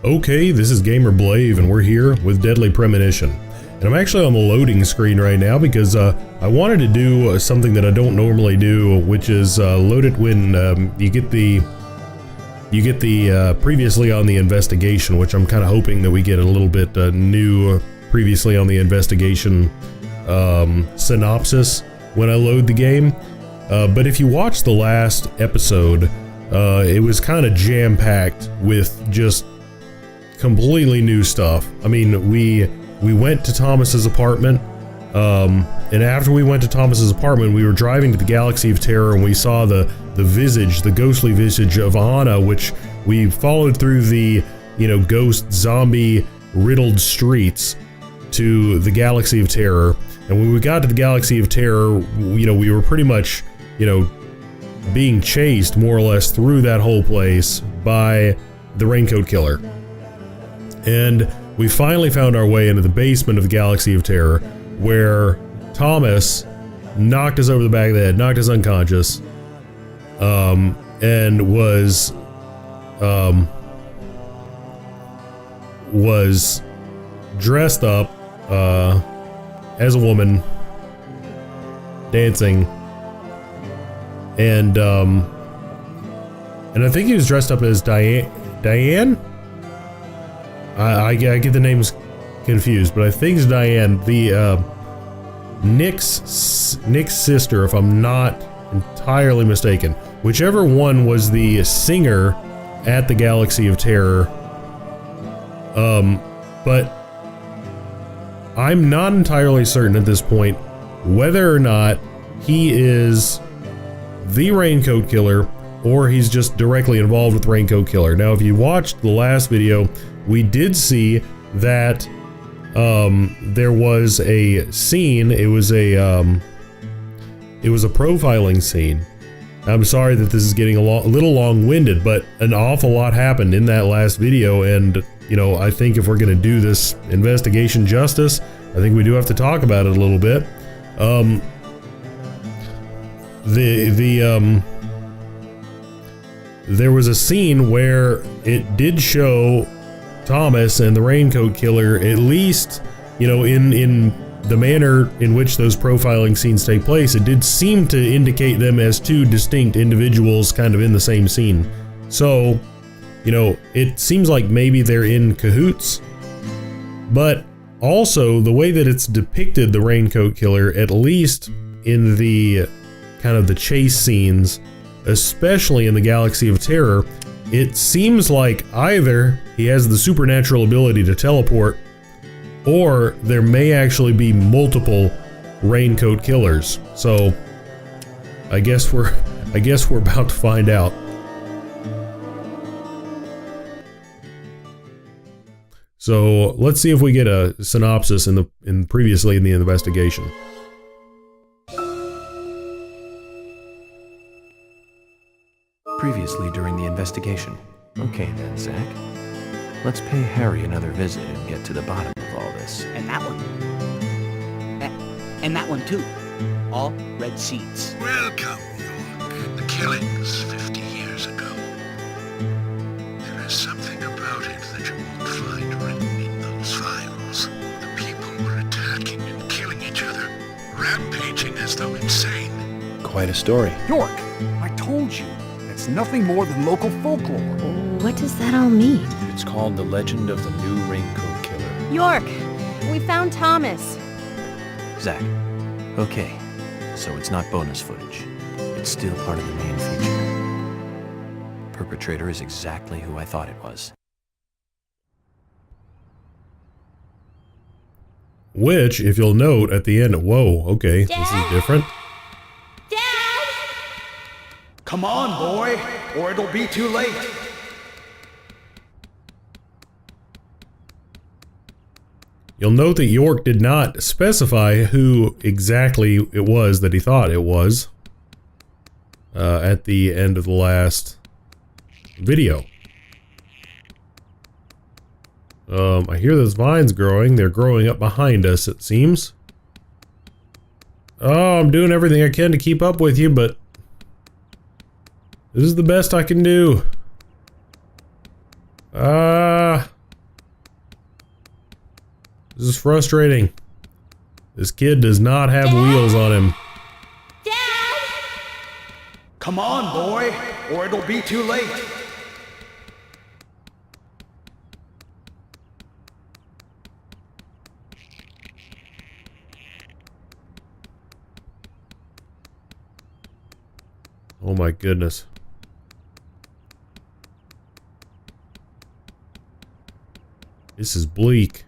Okay, this is GamerBlave and we're here with Deadly Premonition. And I'm actually on the loading screen right now because I wanted to do something that I don't normally do, which is load it when you get the previously on the investigation, which I'm kind of hoping that we get a little bit new previously on the investigation synopsis when I load the game. But if you watch the last episode, it was kind of jam-packed with just completely new stuff. I mean, we went to Thomas's apartment, and after we went to Thomas's apartment, we were driving to the Galaxy of Terror, and we saw the visage, the ghostly visage of Anna, which we followed through the, ghost zombie riddled streets to the Galaxy of Terror. And when we got to the Galaxy of Terror, we were pretty much, being chased more or less through that whole place by the Raincoat Killer. And we finally found our way into the basement of the Galaxy of Terror, where Thomas knocked us over the back of the head, knocked us unconscious, and was dressed up as a woman, dancing, and I think he was dressed up as Diane? I get the names confused, but I think it's Diane, the Nick's sister, if I'm not entirely mistaken. Whichever one was the singer at the Galaxy of Terror. But I'm not entirely certain at this point whether or not he is the Raincoat Killer or he's just directly involved with Raincoat Killer. Now, if you watched the last video, we did see that there was a scene. It was a profiling scene. I'm sorry that this is getting a little long-winded, but an awful lot happened in that last video, and I think if we're gonna do this investigation justice, I think we do have to talk about it a little bit. There was a scene where it did show Thomas and the Raincoat Killer, at least, in the manner in which those profiling scenes take place, it did seem to indicate them as two distinct individuals kind of in the same scene. So, it seems like maybe they're in cahoots, but also the way that it's depicted the Raincoat Killer, at least in the kind of the chase scenes, especially in the Galaxy of Terror, it seems like either he has the supernatural ability to teleport, or there may actually be multiple Raincoat Killers. So I guess we're about to find out. So let's see if we get a synopsis previously in the investigation. Previously during the investigation. Okay then, Zach. Let's pay Harry another visit and get to the bottom of all this. And that one. And that one too. All red seeds. Welcome, York. The killings 50 years ago. There is something about it that you won't find written in those files. The people were attacking and killing each other, rampaging as though insane. Quite a story. York, I told you. It's nothing more than local folklore. What does that all mean? It's called The Legend of the New Raincoat Killer. York, we found Thomas. Zach, okay, so it's not bonus footage. It's still part of the main feature. Perpetrator is exactly who I thought it was. Which, if you'll note at the end, whoa, okay, Dad? this is different. Come on, boy, or it'll be too late. You'll note that York did not specify who exactly it was that he thought it was at the end of the last video. I hear those vines growing. They're growing up behind us, it seems. Oh, I'm doing everything I can to keep up with you, but this is the best I can do. This is frustrating. This kid does not have wheels on him. Come on, boy, or it'll be too late. Oh my goodness. This is bleak.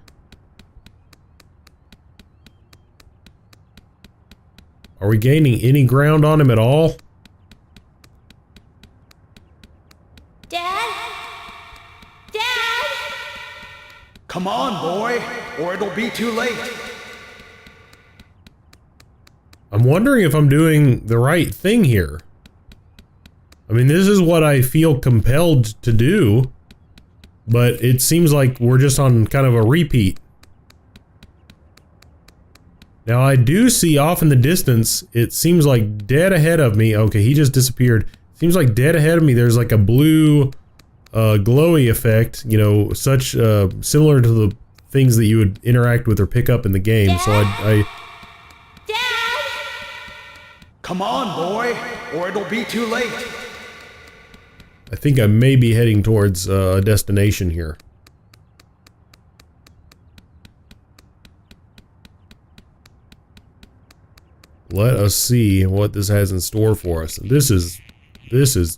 Are we gaining any ground on him at all? Dad? Dad? Come on, boy, or it'll be too late. I'm wondering if I'm doing the right thing here. I mean, this is what I feel compelled to do, but it seems like we're just on kind of a repeat. Now, I do see off in the distance, it seems like dead ahead of me. Okay, he just disappeared. Seems like dead ahead of me, there's like a blue glowy effect, you know, such similar to the things that you would interact with or pick up in the game. Dad? So I Dad? Come on, boy, or it'll be too late. I think I may be heading towards a destination here. Let us see what this has in store for us. This is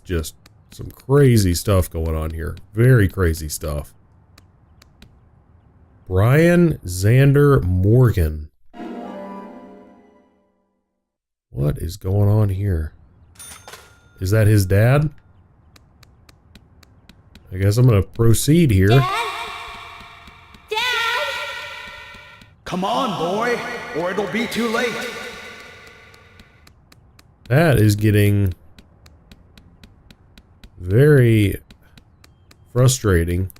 just some crazy stuff going on here. Very crazy stuff. Brian Xander Morgan. What is going on here? Is that his dad? I guess I'm gonna proceed here. Dad? Dad? Come on, boy, or it'll be too late. That is getting very frustrating.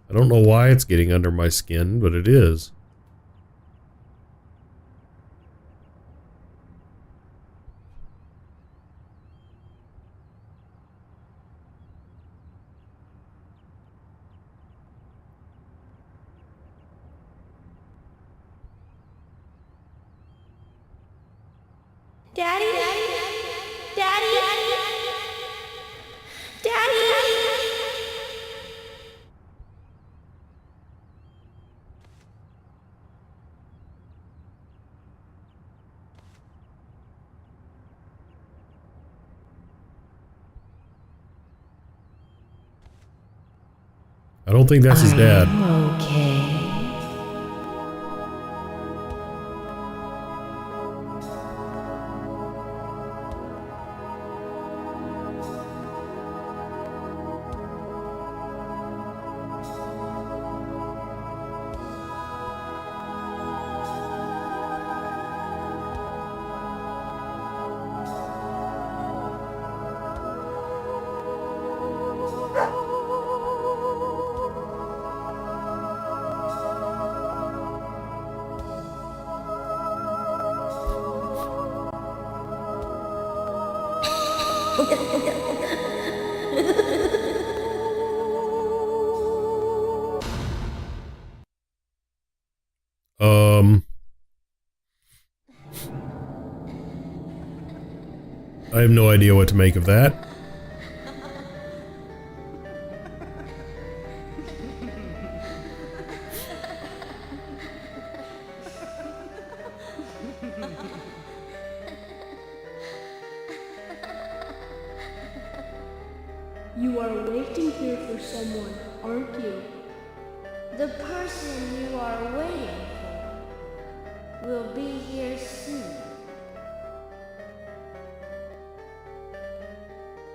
I don't know why it's getting under my skin, but it is. Daddy? Daddy? Daddy? I don't think that's his dad. Okay. I have no idea what to make of that. You are waiting here for someone, aren't you? The person you are waiting for will be here soon.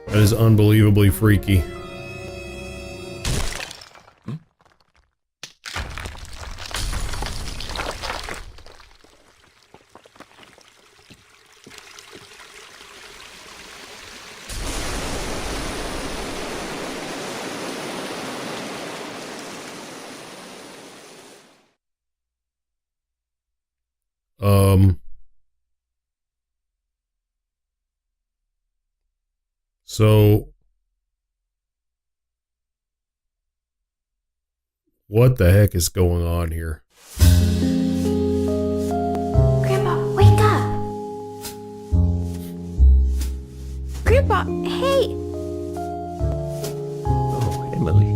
That is unbelievably freaky. So what the heck is going on here? Hey! Oh, Emily.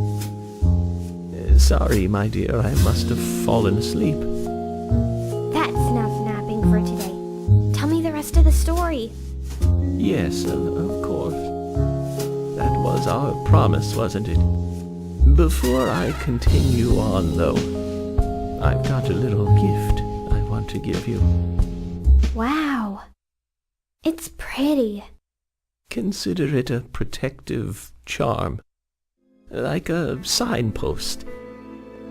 Sorry, my dear, I must have fallen asleep. That's enough napping for today. Tell me the rest of the story. Yes, of course. That was our promise, wasn't it? Before I continue on, though, I've got a little gift I want to give you. Wow. It's pretty. Consider it a protective charm, like a signpost.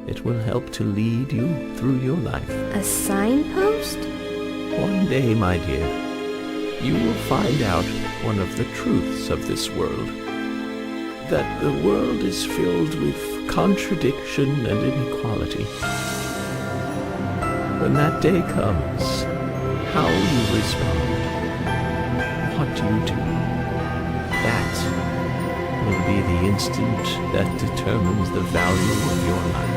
It will help to lead you through your life. A signpost? One day, my dear, you will find out one of the truths of this world. That the world is filled with contradiction and inequality. When that day comes, how you respond, what you do, that will be the instant that determines the value of your life.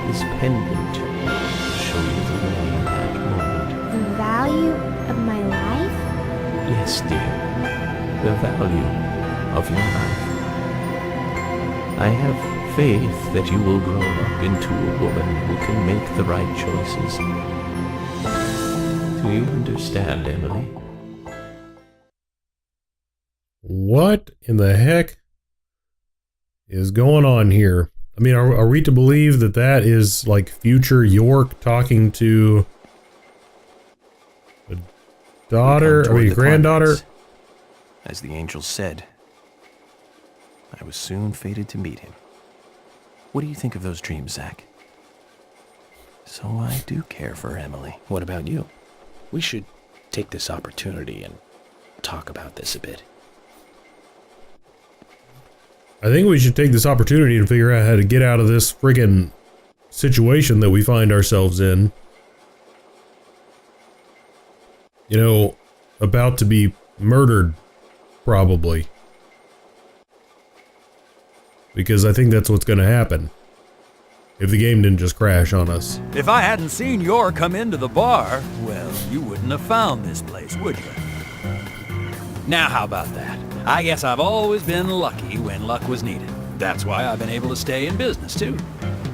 This pendant will show you the way in that moment. The value of my life? Yes, dear, the value of your life. I have faith that you will grow up into a woman who can make the right choices. Do you understand, Emily? What in the heck is going on here? I mean, are we to believe that that is like future York talking to a daughter, I mean, granddaughter? As the angel said, I was soon fated to meet him. What do you think of those dreams, Zach? So I do care for Emily. What about you? We should take this opportunity and talk about this a bit. I think we should take this opportunity to figure out how to get out of this friggin' situation that we find ourselves in. You know, about to be murdered, probably. Because I think that's what's going to happen if the game didn't just crash on us. If I hadn't seen York come into the bar, well, you wouldn't have found this place, would you? Now how about that? I guess I've always been lucky when luck was needed. That's why I've been able to stay in business, too.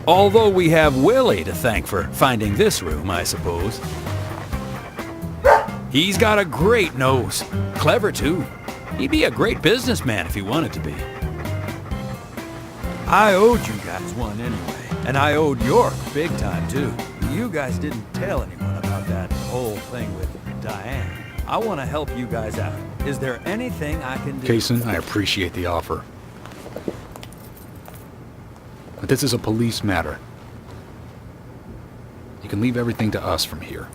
Although we have Willie to thank for finding this room, I suppose. He's got a great nose. Clever, too. He'd be a great businessman if he wanted to be. I owed you guys one anyway, and I owed York big time too. You guys didn't tell anyone about that whole thing with Diane. I want to help you guys out. Is there anything I can do? Kason, I appreciate the offer. But this is a police matter. You can leave everything to us from here.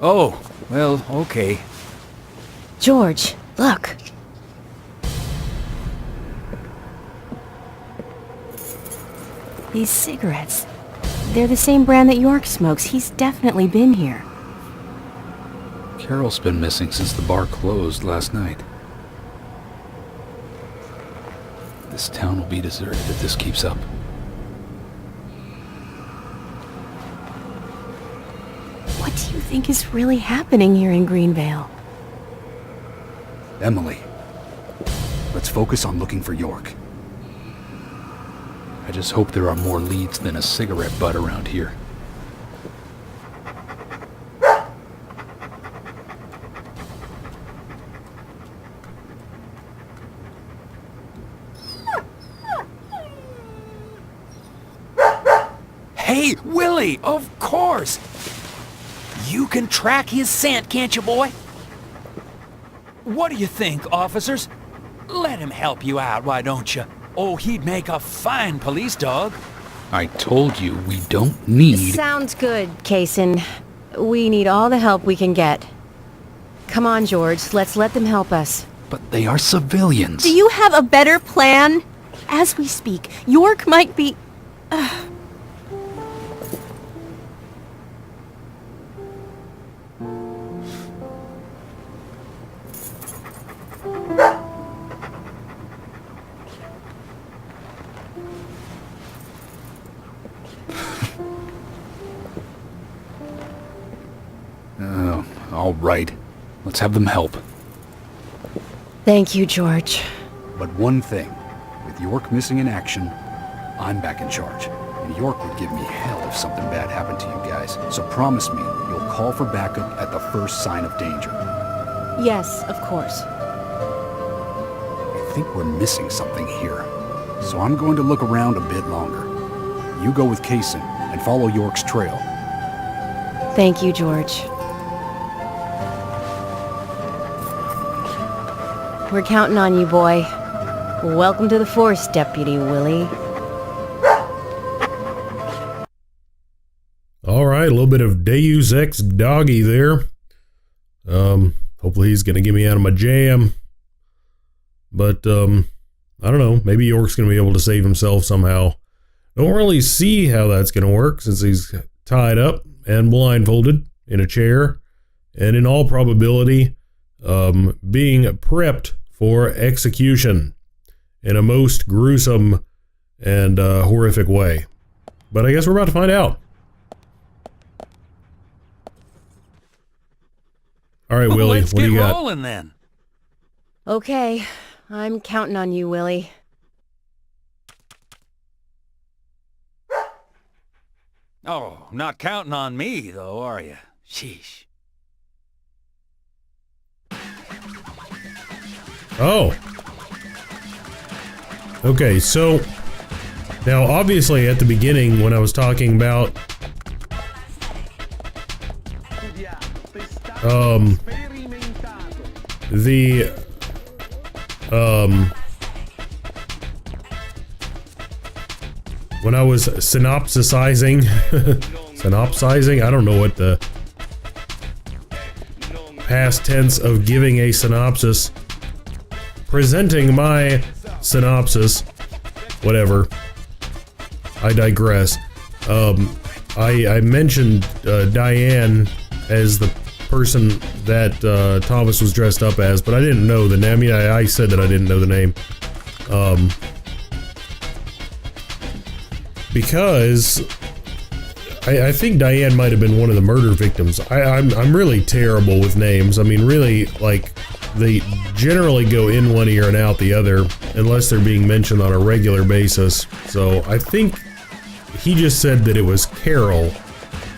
Oh, well, okay. George, look. These cigarettes. They're the same brand that York smokes. He's definitely been here. Carol's been missing since the bar closed last night. This town will be deserted if this keeps up. What do you think is really happening here in Greenvale? Emily, let's focus on looking for York. I just hope there are more leads than a cigarette butt around here. Hey, Willie, of course! You can track his scent, can't you, boy? What do you think, officers? Let him help you out, why don't you? Oh, he'd make a fine police dog. I told you we don't need... Sounds good, Kason. We need all the help we can get. Come on, George. Let's let them help us. But they are civilians. Do you have a better plan? As we speak, York might be... All right. Let's have them help. Thank you, George. But one thing, with York missing in action, I'm back in charge. And York would give me hell if something bad happened to you guys. So promise me you'll call for backup at the first sign of danger. Yes, of course. I think we're missing something here. So I'm going to look around a bit longer. You go with Kaysen and follow York's trail. Thank you, George. We're counting on you, boy. Welcome to the force, Deputy Willie. All right, a little bit of Deus Ex Doggy there. Hopefully he's gonna get me out of my jam. But I don't know. Maybe York's gonna be able to save himself somehow. Don't really see how that's gonna work since he's tied up and blindfolded in a chair, and in all probability, being prepped for execution in a most gruesome and horrific way. But I guess we're about to find out. All right, Willie, what do you got? Let's get rolling then. Okay, I'm counting on you, Willie. Oh, not counting on me, though, are you? Sheesh. Oh. Okay, so now obviously at the beginning when I was talking about when I was synopsizing, I don't know what the past tense of giving a synopsis, presenting my synopsis, whatever, I digress. I mentioned Diane as the person that Thomas was dressed up as, but I didn't know the name. I mean, I said that I didn't know the name. Because I think Diane might have been one of the murder victims. I'm really terrible with names. I mean, really, like, they generally go in one ear and out the other, unless they're being mentioned on a regular basis. So I think he just said that it was Carol.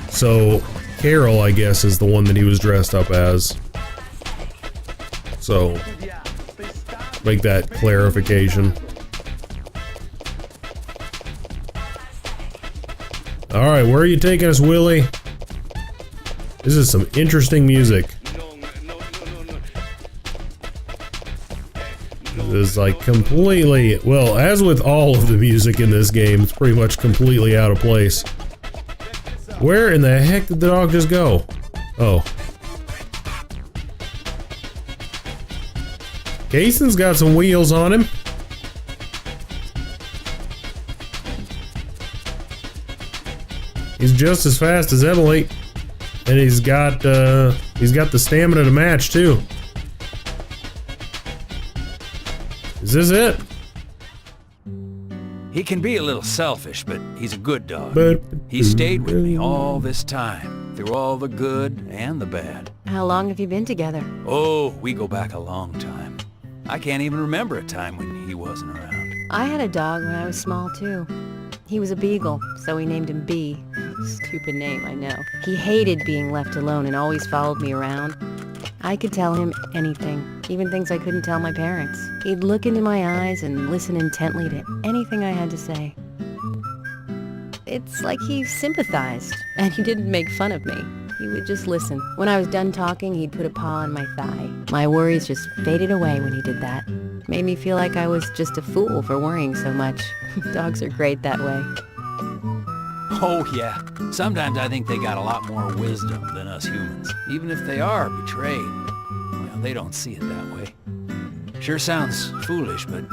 So Carol, I guess, is the one that he was dressed up as. So make that clarification. All right, where are you taking us, Willie? This is some interesting music. This is like completely, well, as with all of the music in this game, it's pretty much completely out of place. Where in the heck did the dog just go? Oh. Kaysen's got some wheels on him. He's just as fast as Emily, and he's got the stamina to match too. Is this it? He can be a little selfish, but he's a good dog. He stayed with me all this time, through all the good and the bad. How long have you been together? Oh, we go back a long time. I can't even remember a time when he wasn't around. I had a dog when I was small, too. He was a beagle, so we named him B. Stupid name, I know. He hated being left alone and always followed me around. I could tell him anything, even things I couldn't tell my parents. He'd look into my eyes and listen intently to anything I had to say. It's like he sympathized, and he didn't make fun of me. He would just listen. When I was done talking, he'd put a paw on my thigh. My worries just faded away when he did that. Made me feel like I was just a fool for worrying so much. Dogs are great that way. Oh yeah, sometimes I think they got a lot more wisdom than us humans. Even if they are betrayed, well, they don't see it that way. Sure sounds foolish, but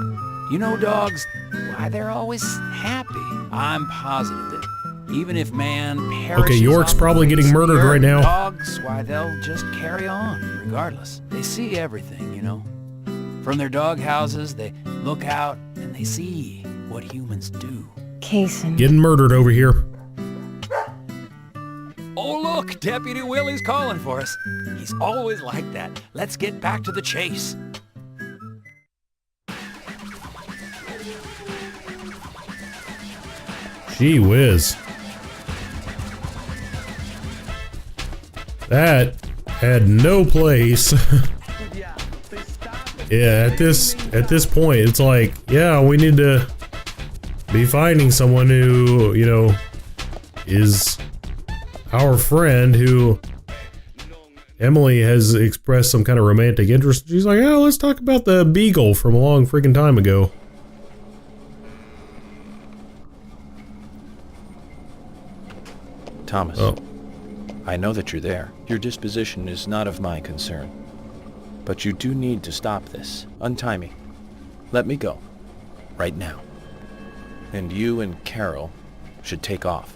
you know dogs, why they're always happy. I'm positive that even if man perishes, okay, York's probably getting murdered right now. Dogs, why they'll just carry on, regardless. They see everything, you know. From their dog houses, they look out and they see what humans do. Kaysen. Getting murdered over here. Oh look, Deputy Willie's calling for us. He's always like that. Let's get back to the chase. Gee whiz. That had no place. Yeah, at this point, it's like, yeah, we need to be finding someone who, you know, is our friend who Emily has expressed some kind of romantic interest. She's like, oh, let's talk about the beagle from a long freaking time ago. Thomas, Oh. I know that you're there. Your disposition is not of my concern. But you do need to stop this. Untie me. Let me go. Right now. And you and Carol should take off.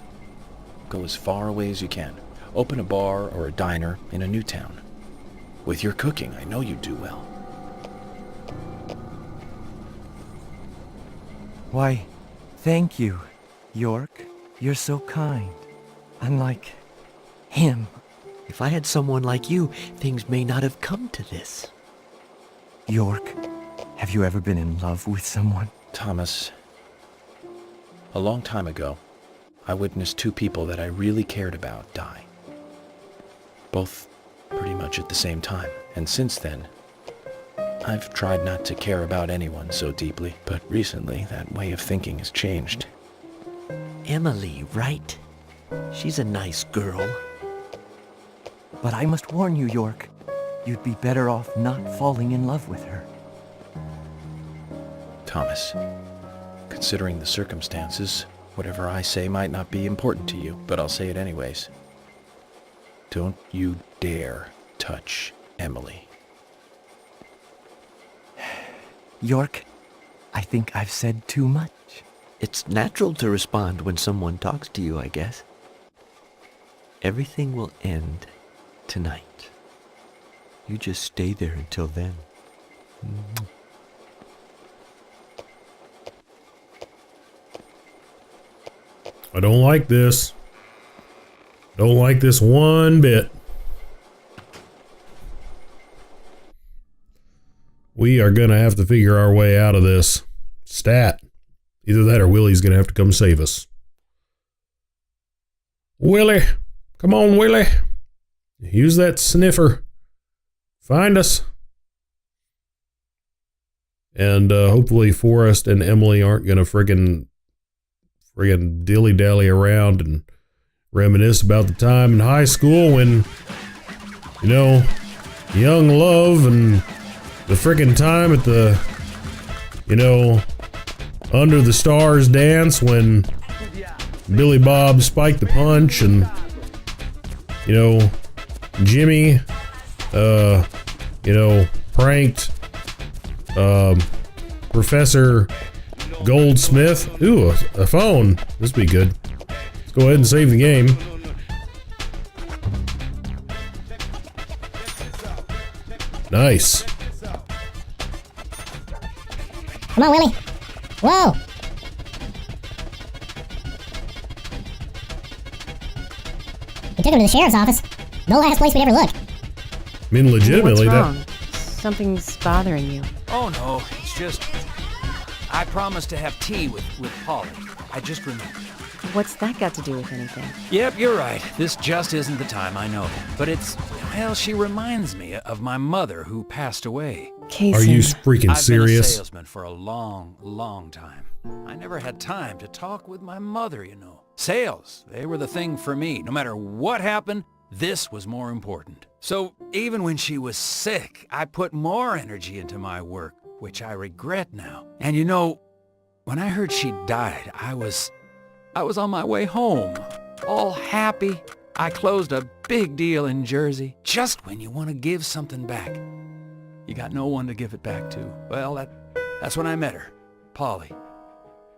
Go as far away as you can. Open a bar or a diner in a new town. With your cooking, I know you do well. Why, thank you, York. You're so kind. Unlike him. If I had someone like you, things may not have come to this. York, have you ever been in love with someone? Thomas, a long time ago, I witnessed two people that I really cared about die. Both pretty much at the same time. And since then, I've tried not to care about anyone so deeply, but recently that way of thinking has changed. Emily, right? She's a nice girl. But I must warn you, York. You'd be better off not falling in love with her. Thomas, considering the circumstances, whatever I say might not be important to you, but I'll say it anyways. Don't you dare touch Emily. York, I think I've said too much. It's natural to respond when someone talks to you, I guess. Everything will end tonight. You just stay there until then. I don't like this. Don't like this one bit. We are gonna have to figure our way out of this. Stat. Either that or Willie's gonna have to come save us. Willie! Come on, Willie! Use that sniffer. Find us. And hopefully Forrest and Emily aren't gonna friggin' dilly-dally around and reminisce about the time in high school when, you know, young love and the friggin' time at the, you know, under the stars dance when Billy Bob spiked the punch and, you know, Jimmy, you know, pranked, Professor Goldsmith. Ooh, a phone. This would be good. Let's go ahead and save the game. Nice. Come on, Willie. Whoa! We took him to the sheriff's office. The last place we'd ever look. I mean, legitimately, What's wrong? Something's bothering you. Oh no, it's just... I promised to have tea with Polly. I just remembered. What's that got to do with anything? Yep, you're right. This just isn't the time, I know. But it's... well, she reminds me of my mother who passed away. Kason. Are you freaking serious? I've been a salesman for a long, long time. I never had time to talk with my mother, you know. Sales, they were the thing for me. No matter what happened, this was more important. So even when she was sick, I put more energy into my work, which I regret now. And you know, when I heard she died, I was on my way home, all happy. I closed a big deal in Jersey. Just when you want to give something back, you got no one to give it back to. Well, that's when I met her, Polly.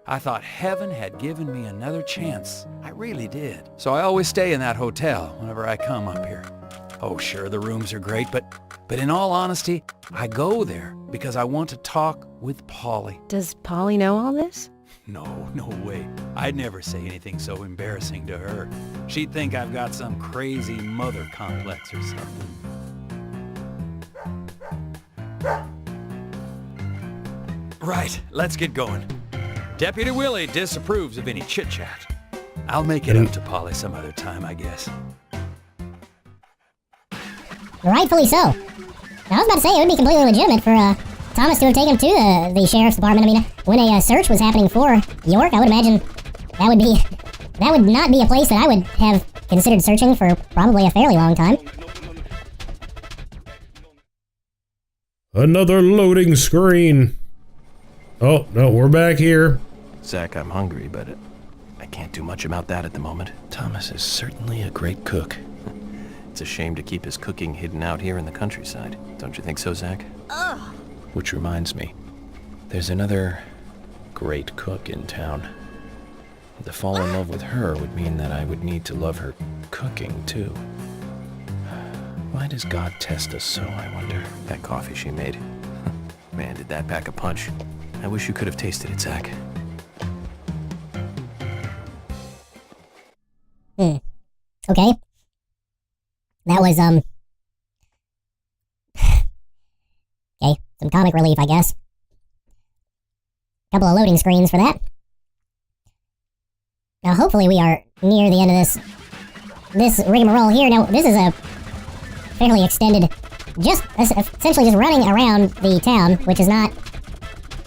I thought heaven had given me another chance. I really did. So I always stay in that hotel whenever I come up here. Oh, sure, the rooms are great, but in all honesty, I go there because I want to talk with Polly. Does Polly know all this? No way. I'd never say anything so embarrassing to her. She'd think I've got some crazy mother complex or something. Right, let's get going. Deputy Willie disapproves of any chit-chat. I'll make it up to Polly some other time, I guess. Rightfully so. Now, I was about to say, it would be completely legitimate for Thomas to have taken him to the sheriff's department. I mean, when a search was happening for York, I would imagine that would not be a place that I would have considered searching for probably a fairly long time. Another loading screen. Oh, no, we're back here. Zach, I'm hungry, but I can't do much about that at the moment. Thomas is certainly a great cook. It's a shame to keep his cooking hidden out here in the countryside. Don't you think so, Zach? Ugh. Which reminds me, there's another great cook in town. To fall in love with her would mean that I would need to love her cooking, too. Why does God test us so, I wonder? That coffee she made. Man, did that pack a punch. I wish you could have tasted it, Zach. Okay. That was, okay, some comic relief, I guess. Couple of loading screens for that. Now, hopefully we are near the end of this rigmarole here. Now, this is a fairly extended, essentially just running around the town, which is not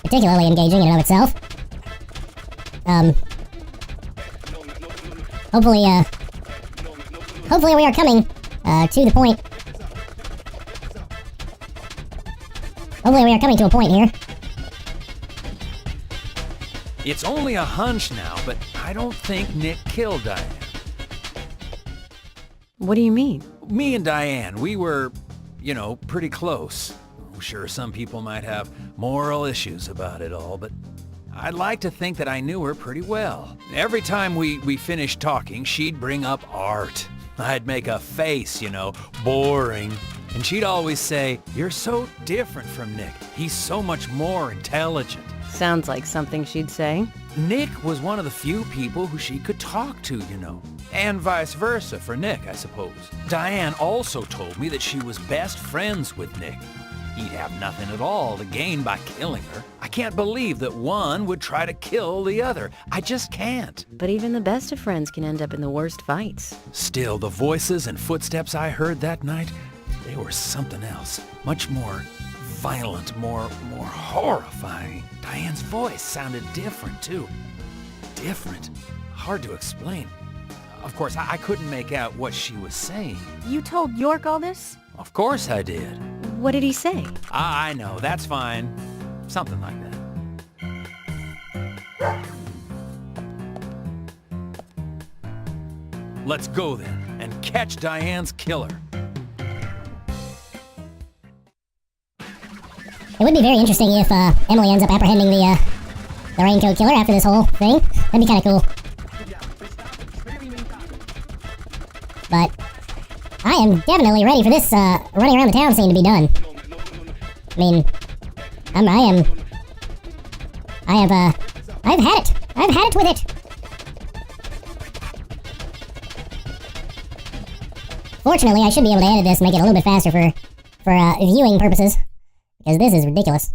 particularly engaging in and of itself. Hopefully we are coming to the point. Hopefully we are coming to a point here. It's only a hunch now, but I don't think Nick killed Diane. What do you mean? Me and Diane, we were, pretty close. I'm sure some people might have moral issues about it all, but I'd like to think that I knew her pretty well. Every time we finished talking, she'd bring up art. I'd make a face, boring. And she'd always say, "You're so different from Nick. He's so much more intelligent." Sounds like something she'd say. Nick was one of the few people who she could talk to, And vice versa for Nick, I suppose. Diane also told me that she was best friends with Nick. He'd have nothing at all to gain by killing her. I can't believe that one would try to kill the other. I just can't. But even the best of friends can end up in the worst fights. Still, the voices and footsteps I heard that night, they were something else. Much more violent, more horrifying. Diane's voice sounded different, too. Different. Hard to explain. Of course, I couldn't make out what she was saying. You told York all this? Of course I did. What did he say? I know, that's fine. Something like that. Let's go then, and catch Diane's killer. It would be very interesting if Emily ends up apprehending the Raincoat killer after this whole thing. That'd be kind of cool. But I am definitely ready for this running around the town scene to be done. I mean, I've had it. I've had it with it. Fortunately, I should be able to edit this, make it a little bit faster for viewing purposes. Because this is ridiculous.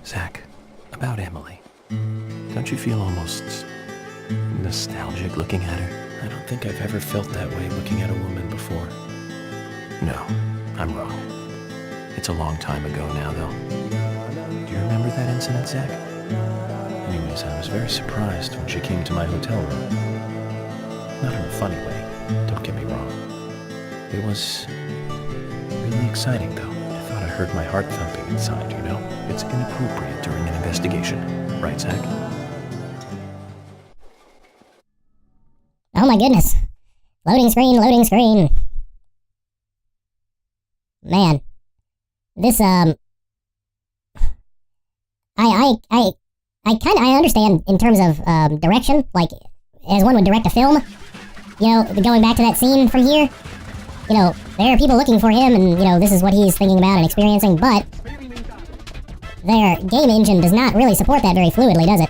Zach, about Emily. Don't you feel almost nostalgic looking at her? I don't think I've ever felt that way looking at a woman before. No, I'm wrong. It's a long time ago now, though. Do you remember that incident, Zach? Anyways, I was very surprised when she came to my hotel room. Not in a funny way, don't get me wrong. It was really exciting, though. I thought I heard my heart thumping inside, It's inappropriate during an investigation. Right, Zach? Oh my goodness. Loading screen, loading screen. Man. This, I understand in terms of, direction, like, as one would direct a film. Going back to that scene from here. There are people looking for him, and, this is what he's thinking about and experiencing, but their game engine does not really support that very fluidly, does it?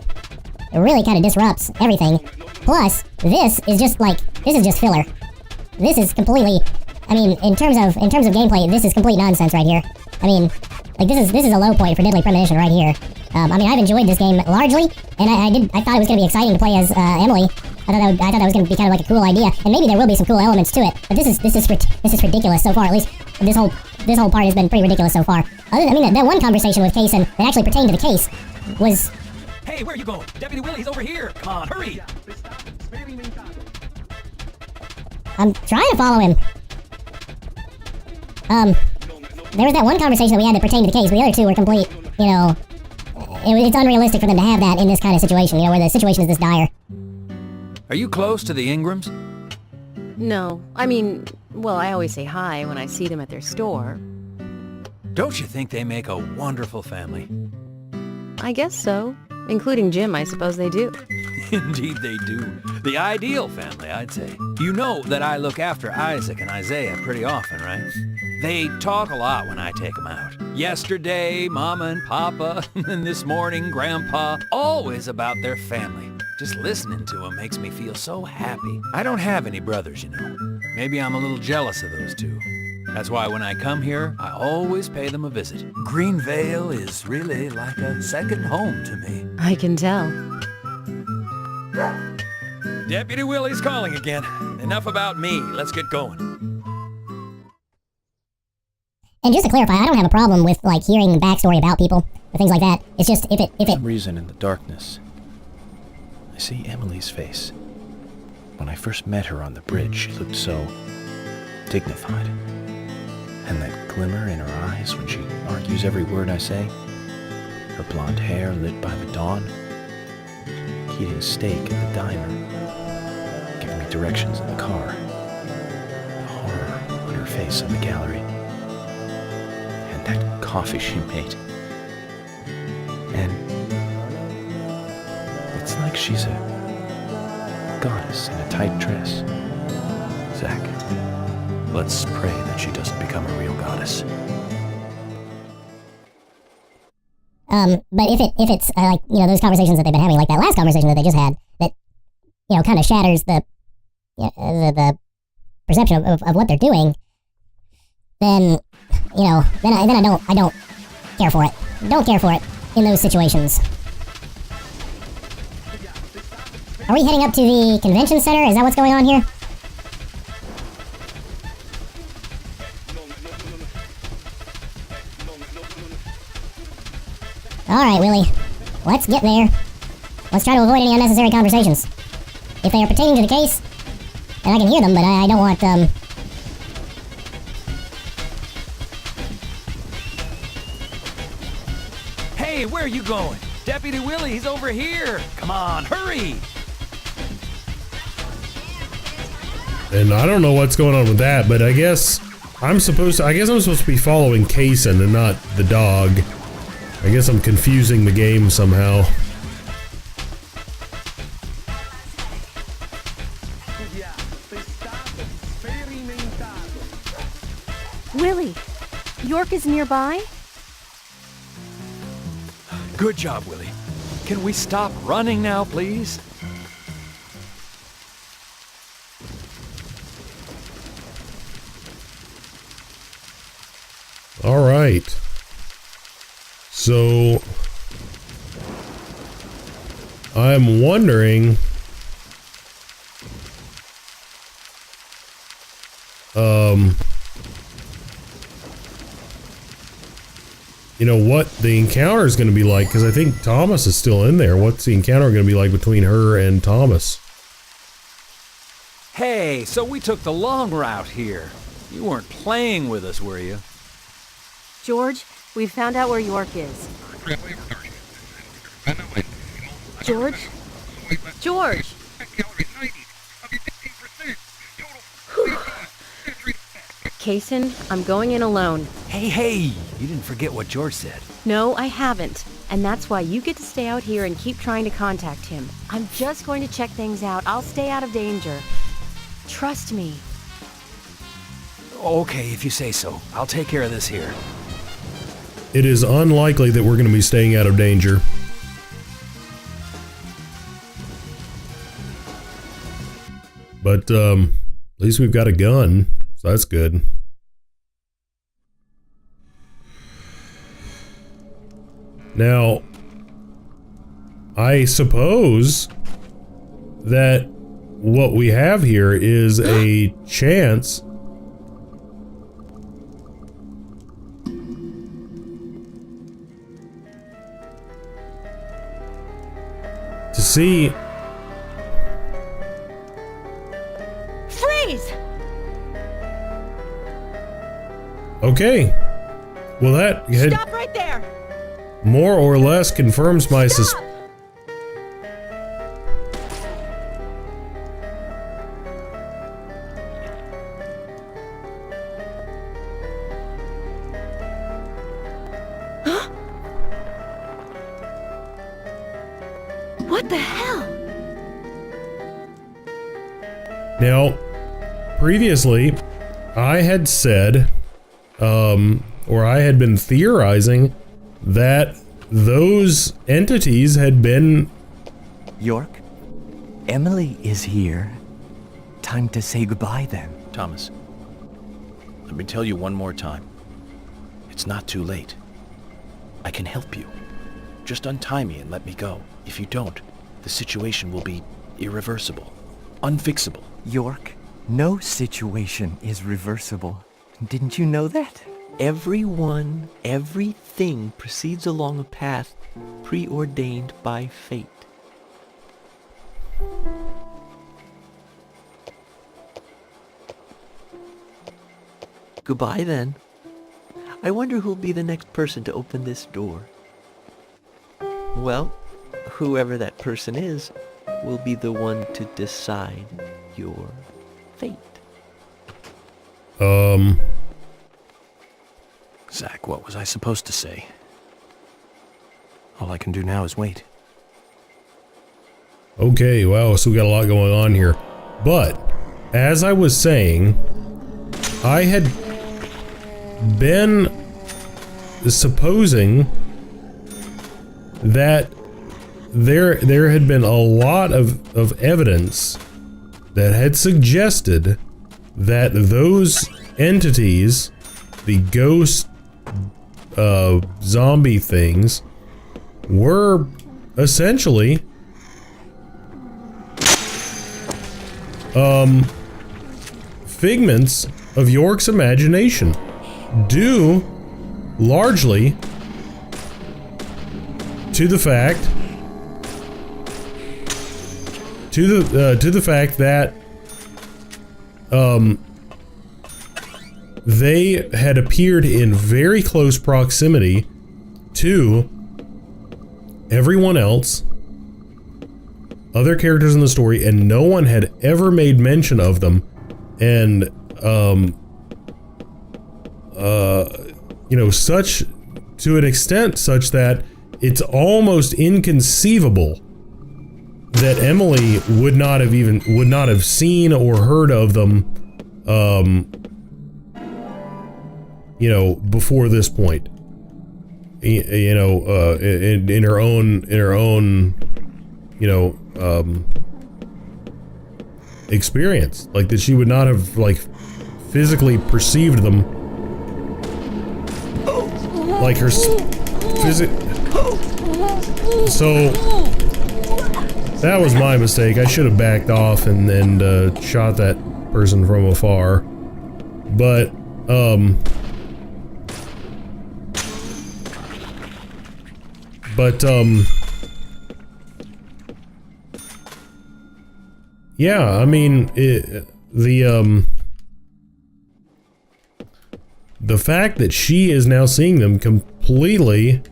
It really kind of disrupts everything. Plus, this is just filler. This is completely, in terms of gameplay, this is complete nonsense right here. This is a low point for Deadly Premonition right here. I've enjoyed this game largely, and I thought it was going to be exciting to play as Emily, I thought that was going to be kind of like a cool idea, and maybe there will be some cool elements to it. But this is ridiculous so far. At least this whole part has been pretty ridiculous so far. That one conversation with Kaysen that actually pertained to the case was. Hey, where are you going? Deputy Willie's over here. Come on, hurry. I'm trying to follow him. There was that one conversation that we had that pertained to the case, but the other two were complete, you know. It's unrealistic for them to have that in this kind of situation, you know, where the situation is this dire. Are you close to the Ingrams? No. Well, I always say hi when I see them at their store. Don't you think they make a wonderful family? I guess so. Including Jim, I suppose they do. Indeed they do. The ideal family, I'd say. You know that I look after Isaac and Isaiah pretty often, right? They talk a lot when I take them out. Yesterday, Mama and Papa, and this morning, Grandpa, always about their family. Just listening to them makes me feel so happy. I don't have any brothers, you know. Maybe I'm a little jealous of those two. That's why when I come here, I always pay them a visit. Greenvale is really like a second home to me. I can tell. Deputy Willie's calling again. Enough about me. Let's get going. And just to clarify, I don't have a problem with, like, hearing the backstory about people or things like that. It's just, if it... For some reason in the darkness, I see Emily's face. When I first met her on the bridge, she looked so dignified. And that glimmer in her eyes when she argues every word I say. Her blonde hair lit by the dawn. Eating steak at the diner. Giving me directions in the car. The horror on her face in the gallery. And that coffee she made. And it's like she's a goddess in a tight dress. Zach, let's pray that she doesn't become a real goddess. But if it's like, you know, those conversations that they've been having, like that last conversation that they just had, that, you know, kind of shatters the perception of what they're doing, then, you know, then I don't care for it. Don't care for it in those situations. Are we heading up to the convention center? Is that what's going on here? Alright, Willie. Let's get there. Let's try to avoid any unnecessary conversations. If they are pertaining to the case, and I can hear them, but I don't want, Hey, where are you going? Deputy Willie, he's over here. Come on, hurry. And I don't know what's going on with that, but I guess I'm supposed to be following Kaysen and not the dog. I guess I'm confusing the game somehow. Willie, York is nearby? Good job, Willie. Can we stop running now, please? All right. So I'm wondering, you know, what the encounter is going to be like, because I think Thomas is still in there. What's the encounter going to be like between her and Thomas? Hey, so we took the long route here. You weren't playing with us, were you? George, we've found out where York is. George? George! Kaysen, I'm going in alone. Hey, you didn't forget what George said. No, I haven't. And that's why you get to stay out here and keep trying to contact him. I'm just going to check things out. I'll stay out of danger. Trust me. Okay, if you say so. I'll take care of this here. It is unlikely that we're going to be staying out of danger. But, at least we've got a gun, so that's good. Now, I suppose that what we have here is a chance to see. Freeze! Okay. Well, that Stop right there! more or less confirms my suspicion. What the hell? Now, previously, I had said, or I had been theorizing that those entities had been... York, Emily is here. Time to say goodbye then. Thomas, let me tell you one more time. It's not too late. I can help you. Just untie me and let me go. If you don't, the situation will be irreversible, unfixable. York, no situation is reversible. Didn't you know that? Everyone, everything proceeds along a path preordained by fate. Goodbye then. I wonder who'll be the next person to open this door. Well, whoever that person is will be the one to decide your fate. Zach, what was I supposed to say? All I can do now is wait. Okay, wow, so we got a lot going on here. But, as I was saying, I had been supposing that there had been a lot of evidence that had suggested that those entities, the ghost zombie things, were essentially figments of York's imagination, due largely to the fact that they had appeared in very close proximity to everyone else, other characters in the story, and no one had ever made mention of them. And you know, such to an extent such that it's almost inconceivable that Emily would not have seen or heard of them, you know, before this point. You know, in her own, you know, experience, like that she would not have like physically perceived them, like her So that was my mistake. I should have backed off and shot that person from afar. But yeah, I mean, the fact that she is now seeing them completely,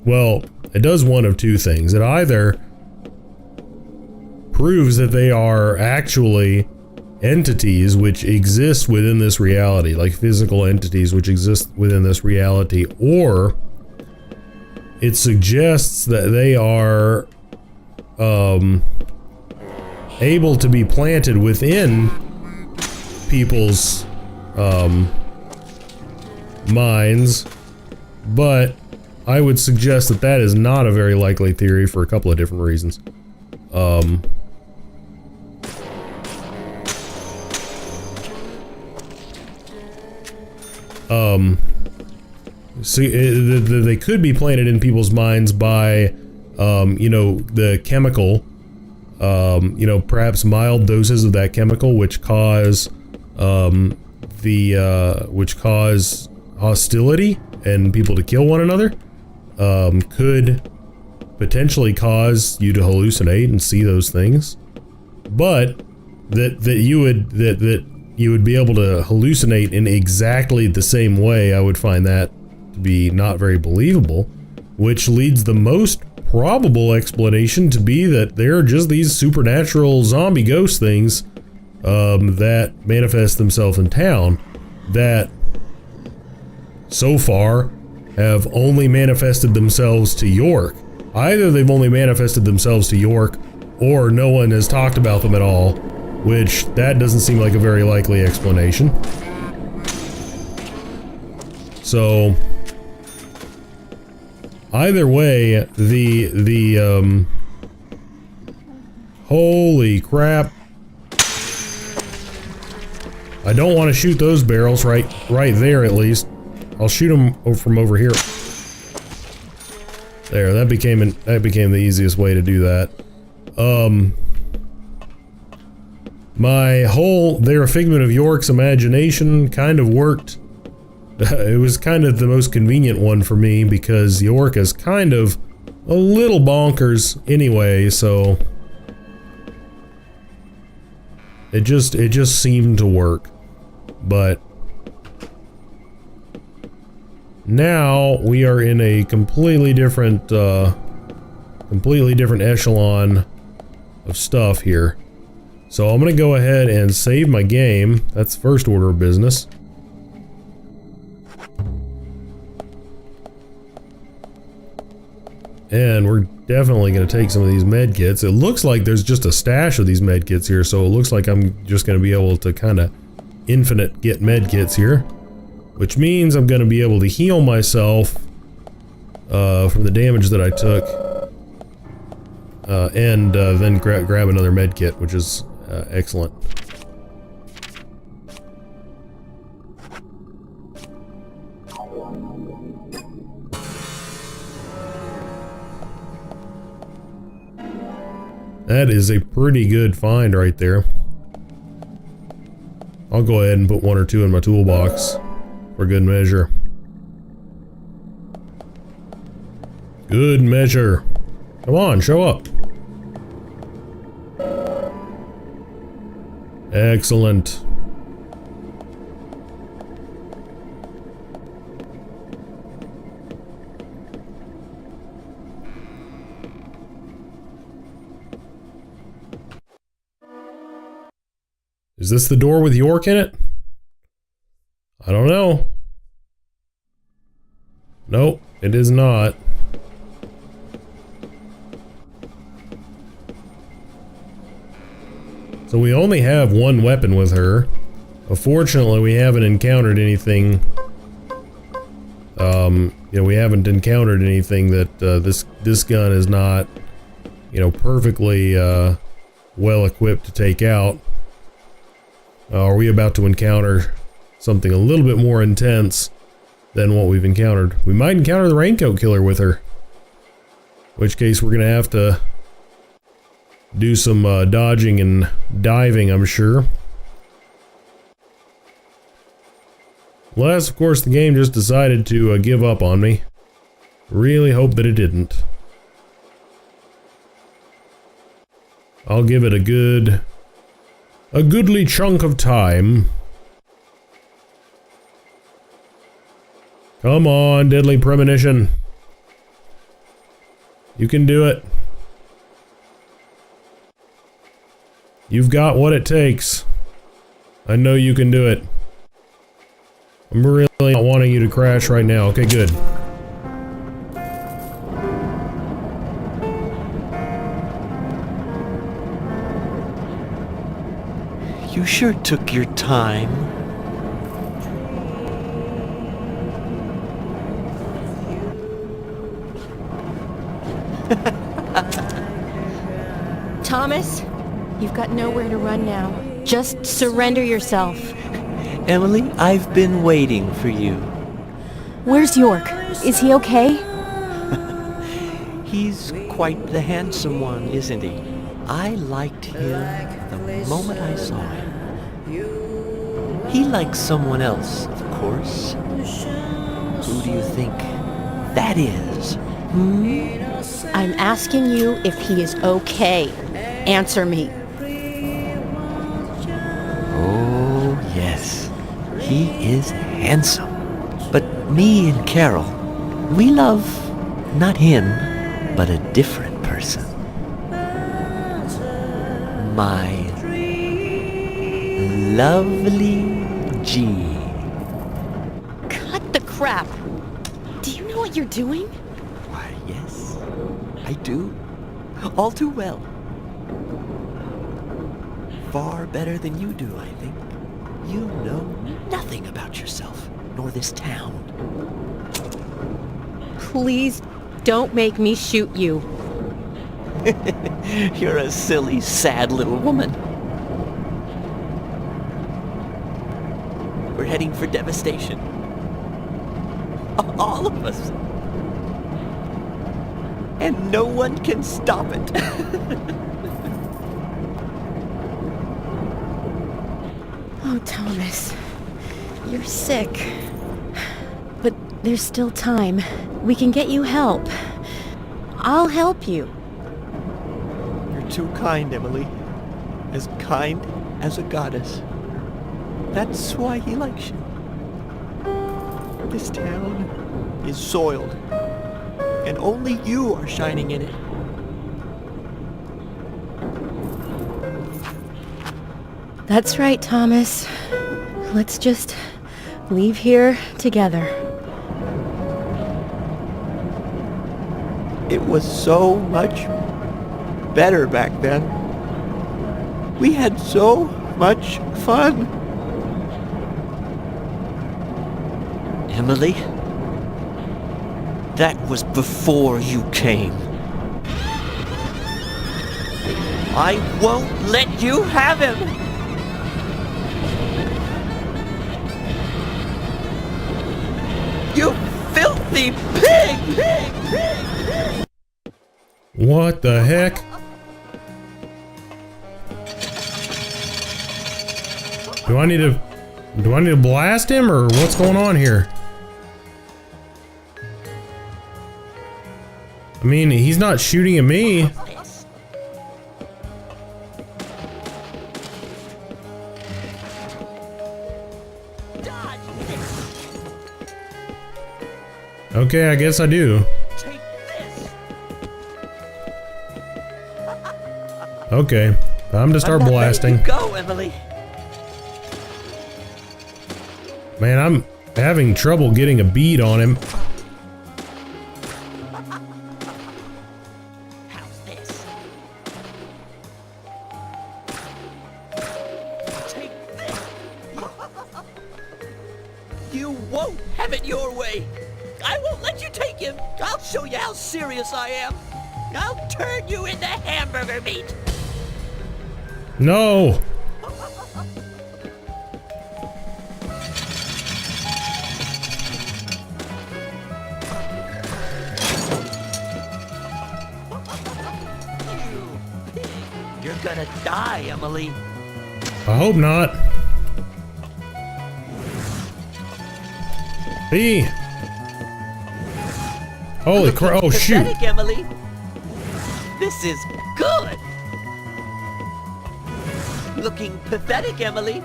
well, it does one of two things. It either proves that they are actually entities which exist within this reality, like physical entities which exist within this reality, or it suggests that they are able to be planted within people's minds, but I would suggest that that is not a very likely theory for a couple of different reasons. See, they could be planted in people's minds by, you know, the chemical you know, perhaps mild doses of that chemical, which cause hostility and people to kill one another, could potentially cause you to hallucinate and see those things. But that you would be able to hallucinate in exactly the same way, I would find that to be not very believable, which leads the most probable explanation to be that there are just these supernatural zombie ghost things that manifest themselves in town that so far have only manifested themselves to York. Either they've only manifested themselves to York, or no one has talked about them at all, which that doesn't seem like a very likely explanation. So either way, holy crap. I don't want to shoot those barrels right there at least. I'll shoot them from over here. There, that became the easiest way to do that. They're a figment of York's imagination kind of worked. It was kind of the most convenient one for me because York is kind of a little bonkers anyway, so it just seemed to work. But now we are in a completely different echelon of stuff here. So I'm gonna go ahead and save my game. That's first order of business. And we're definitely going to take some of these med kits. It looks like there's just a stash of these med kits here, so it looks like I'm just going to be able to kind of infinite get med kits here. Which means I'm going to be able to heal myself from the damage that I took. And then grab another med kit, which is excellent. That is a pretty good find right there. I'll go ahead and put one or two in my toolbox for good measure. Good measure. Come on, show up. Excellent. Is this the door with York in it? I don't know. Nope, it is not. So we only have one weapon with her. Unfortunately, we haven't encountered anything. We haven't encountered anything that this gun is not, perfectly well equipped to take out. Are we about to encounter something a little bit more intense than what we've encountered? We might encounter the Raincoat Killer with her. In which case we're gonna have to do some dodging and diving, I'm sure. Unless, of course, the game just decided to give up on me. Really hope that it didn't. I'll give it a goodly chunk of time. Come on, Deadly Premonition. You can do it. You've got what it takes. I know you can do it. I'm really not wanting you to crash right now. Okay, good. You sure took your time. Thomas, you've got nowhere to run now. Just surrender yourself. Emily, I've been waiting for you. Where's York? Is he okay? He's quite the handsome one, isn't he? I liked him the moment I saw him. He likes someone else, of course. Who do you think that is? I'm asking you if he is okay. Answer me. Oh, yes. He is handsome. But me and Carol, we love not him, but a different person. My lovely G. Cut the crap. Do you know what you're doing? Why, yes, I do. All too well. Far better than you do, I think. You know nothing about yourself, nor this town. Please don't make me shoot you. You're a silly, sad little woman. We're heading for devastation. All of us. And no one can stop it. Oh, Thomas. You're sick. But there's still time. We can get you help. I'll help you. You're too kind, Emily. As kind as a goddess. That's why he likes you. This town is soiled, and only you are shining in it. That's right, Thomas. Let's just leave here together. It was so much better back then. We had so much fun. Emily, that was before you came. I won't let you have him! You filthy pig! What the heck? Do I need to blast him, or what's going on here? I mean, he's not shooting at me. Okay, I guess I do. Okay, time to start blasting. Go, Emily. Man, I'm having trouble getting a bead on him. How's this? Take this. You won't have it your way. I won't let you take him. I'll show you how serious I am. I'll turn you into hamburger meat. No! You're gonna die, Emily. I hope not. B! Holy crap, oh shoot! Pathetic, Emily. This is good. Looking pathetic, Emily.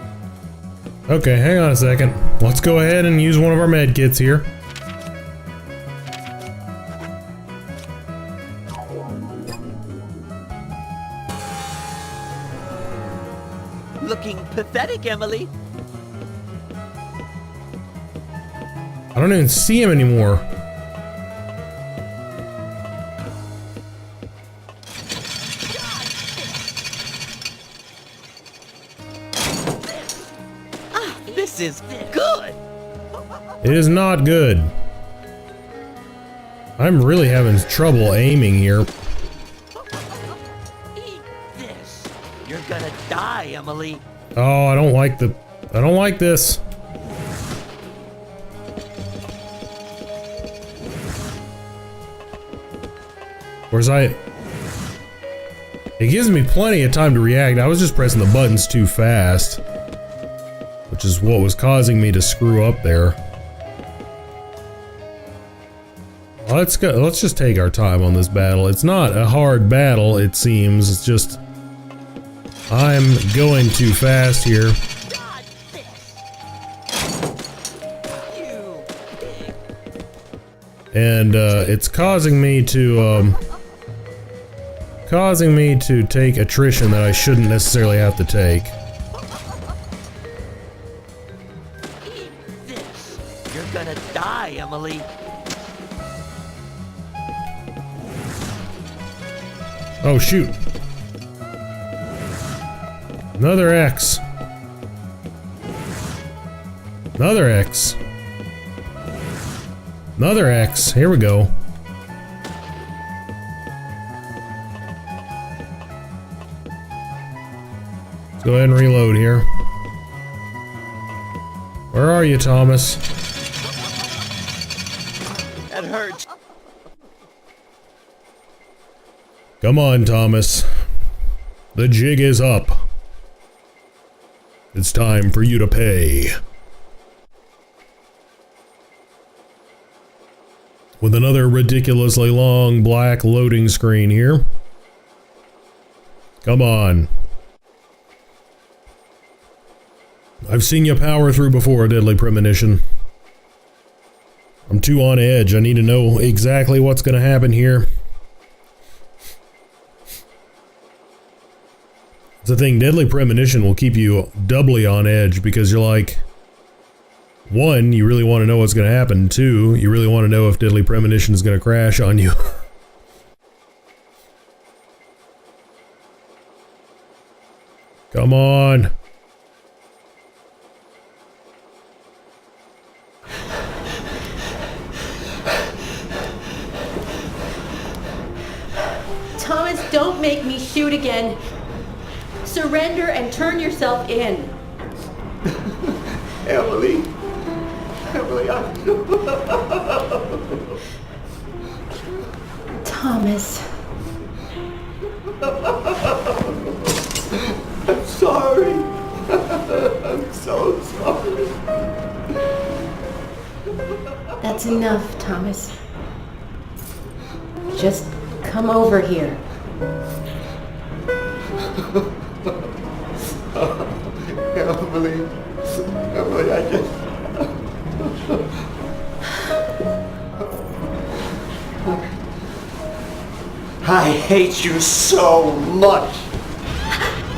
Okay, hang on a second. Let's go ahead and use one of our med kits here. Looking pathetic, Emily. I don't even see him anymore. This is good. It is not good. I'm really having trouble aiming here. Eat this. You're gonna die, Emily. Oh, I don't like this. It gives me plenty of time to react. I was just pressing the buttons too fast, which is what was causing me to screw up there. Let's go. Let's just take our time on this battle. It's not a hard battle, it seems. It's just I'm going too fast here. And it's causing me to take attrition that I shouldn't necessarily have to take. Eat this. You're gonna die, Emily. Oh shoot. Another X. Another X. Another X. Here we go. Let's go ahead and reload here. Where are you, Thomas? That hurts. Come on, Thomas. The jig is up. It's time for you to pay. With another ridiculously long black loading screen here. Come on. I've seen you power through before, Deadly Premonition. I'm too on edge. I need to know exactly what's going to happen here. It's the thing, Deadly Premonition will keep you doubly on edge because you're like, one, you really want to know what's going to happen. Two, you really want to know if Deadly Premonition is going to crash on you. Come on. Thomas, don't make me shoot again. Surrender and turn yourself in. Emily. Emily, Thomas. I'm sorry. I'm so sorry. That's enough, Thomas. Just come over here. Emily, I just... I hate you so much.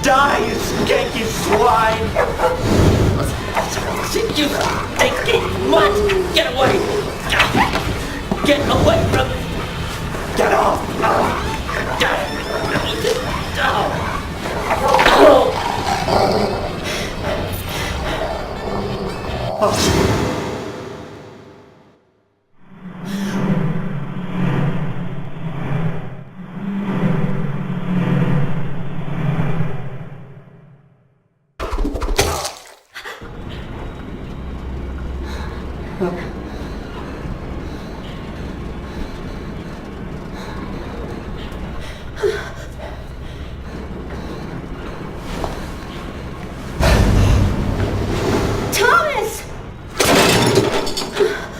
Die, you skanky swine. You stinky mutt. Get away. Get away from me. Get off.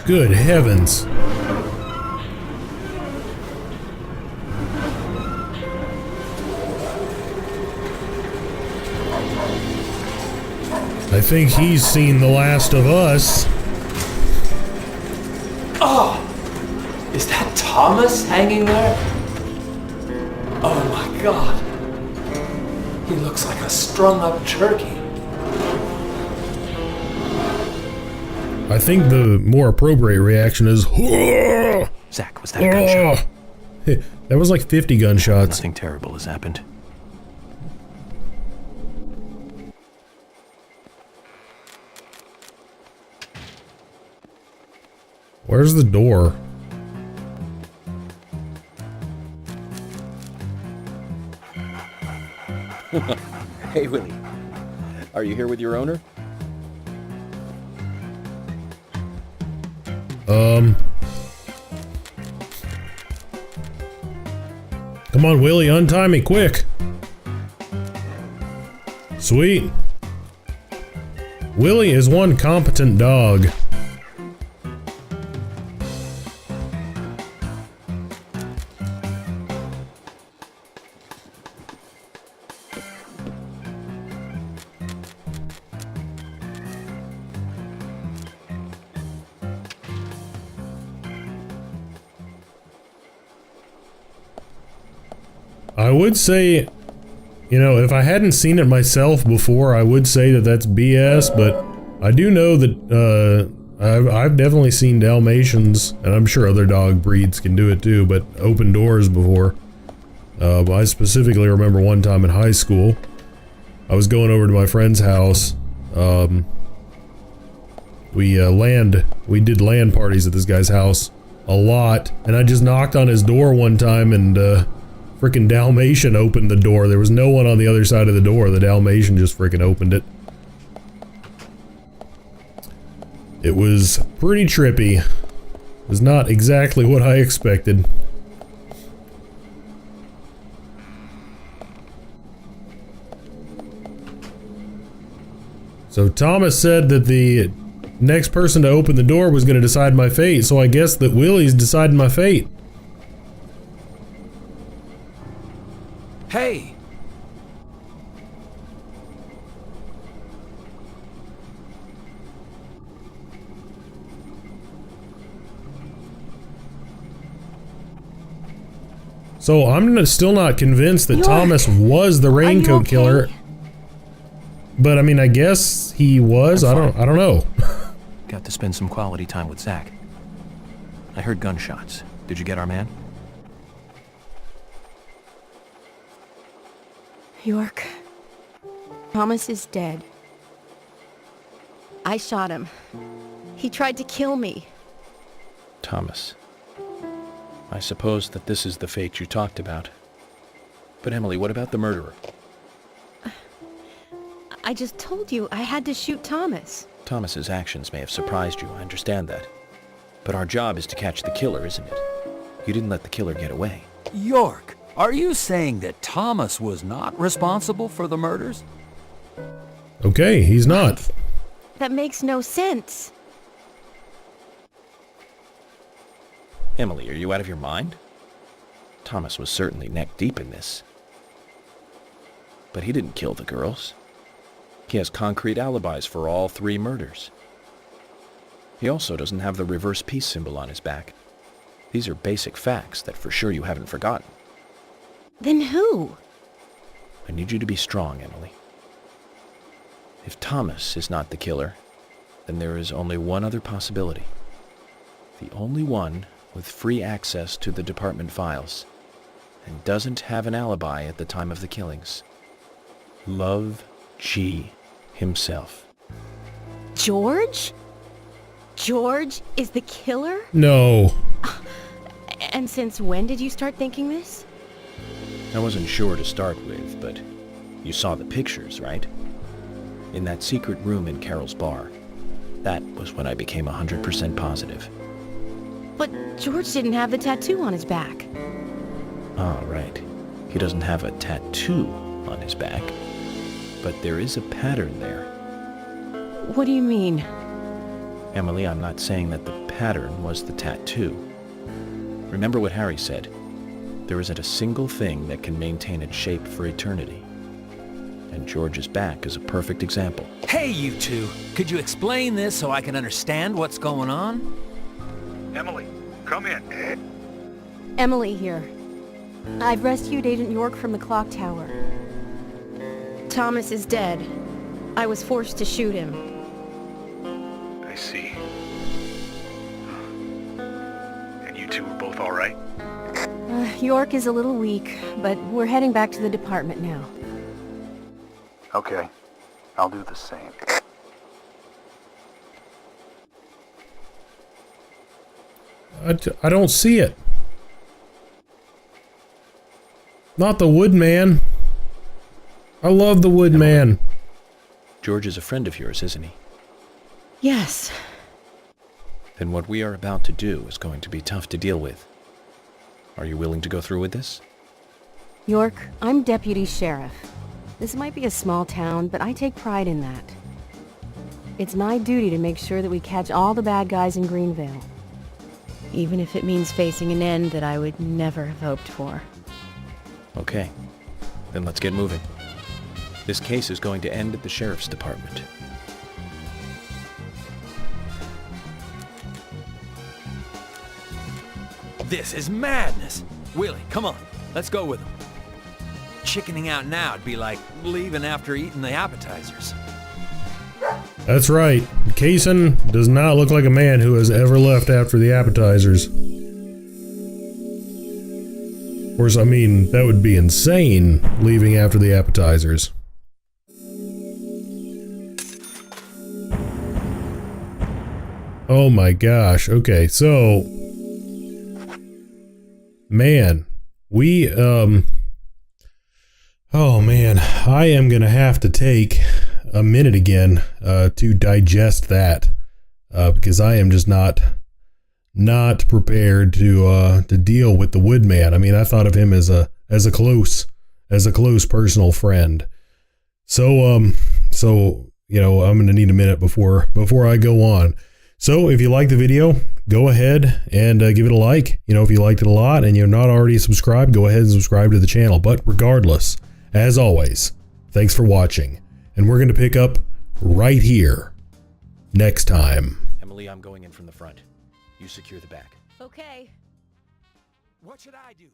Good heavens. I think he's seen the last of us. Oh! Is that Thomas hanging there? Oh my god. He looks like a strung-up turkey. I think the more appropriate reaction is Zach, was that a gunshot? That was like 50 gunshots. Nothing terrible has happened. Where's the door? Hey, Willie. Are you here with your owner? Come on, Willie, untie me, quick! Sweet. Willie is one competent dog. I would say, you know, if I hadn't seen it myself before, I would say that that's BS, but I do know that I've definitely seen Dalmatians, and I'm sure other dog breeds can do it too, but open doors before. I specifically remember one time in high school, I was going over to my friend's house. We did LAN parties at this guy's house a lot, and I just knocked on his door one time, and frickin' Dalmatian opened the door. There was no one on the other side of the door. The Dalmatian just frickin' opened it. It was pretty trippy. It was not exactly what I expected. So Thomas said that the next person to open the door was going to decide my fate, so I guess that Willie's deciding my fate. Hey! So I'm still not convinced that Thomas was the Raincoat killer. But I mean, I guess he was. I don't know. Got to spend some quality time with Zach. I heard gunshots. Did you get our man? York, Thomas is dead. I shot him. He tried to kill me. Thomas. I suppose that this is the fate you talked about. But Emily, what about the murderer? I just told you I had to shoot Thomas. Thomas's actions may have surprised you, I understand that. But our job is to catch the killer, isn't it? You didn't let the killer get away. York, are you saying that Thomas was not responsible for the murders? Okay, he's not. That makes no sense. Emily, are you out of your mind? Thomas was certainly neck deep in this. But he didn't kill the girls. He has concrete alibis for all 3 murders. He also doesn't have the reverse peace symbol on his back. These are basic facts that for sure you haven't forgotten. Then who? I need you to be strong, Emily. If Thomas is not the killer, then there is only one other possibility. The only one with free access to the department files, and doesn't have an alibi at the time of the killings. Love G himself. George? George is the killer? No. And since when did you start thinking this? I wasn't sure to start with, but you saw the pictures, right? In that secret room in Carol's bar. That was when I became 100% positive. But George didn't have the tattoo on his back. Ah, right. He doesn't have a tattoo on his back. But there is a pattern there. What do you mean? Emily, I'm not saying that the pattern was the tattoo. Remember what Harry said. There isn't a single thing that can maintain its shape for eternity. And George's back is a perfect example. Hey, you two! Could you explain this so I can understand what's going on? Emily, come in. Emily here. I've rescued Agent York from the clock tower. Thomas is dead. I was forced to shoot him. I see. And you two are both all right? York is a little weak, but we're heading back to the department now. Okay, I'll do the same. I don't see it. Not the Woodman. I love the Woodman. George is a friend of yours, isn't he? Yes. Then what we are about to do is going to be tough to deal with. Are you willing to go through with this? York, I'm deputy sheriff. This might be a small town, but I take pride in that. It's my duty to make sure that we catch all the bad guys in Greenvale. Even if it means facing an end that I would never have hoped for. Okay, then let's get moving. This case is going to end at the sheriff's department. This is madness! Willie, come on, let's go with him. Chickening out now would be like leaving after eating the appetizers. That's right. Kaysen does not look like a man who has ever left after the appetizers. Of course, I mean, that would be insane, leaving after the appetizers. Oh my gosh. Okay, so... Man, we, oh man, I am gonna have to take a minute again to digest that because I am just not prepared to deal with the Woodman. I mean, I thought of him as a close personal friend. So you know, I'm gonna need a minute before I go on. So if you like the video, go ahead and give it a like. You know, if you liked it a lot and you're not already subscribed, go ahead and subscribe to the channel. But regardless, as always, thanks for watching. And we're going to pick up right here next time. Emily, I'm going in from the front. You secure the back. Okay. What should I do?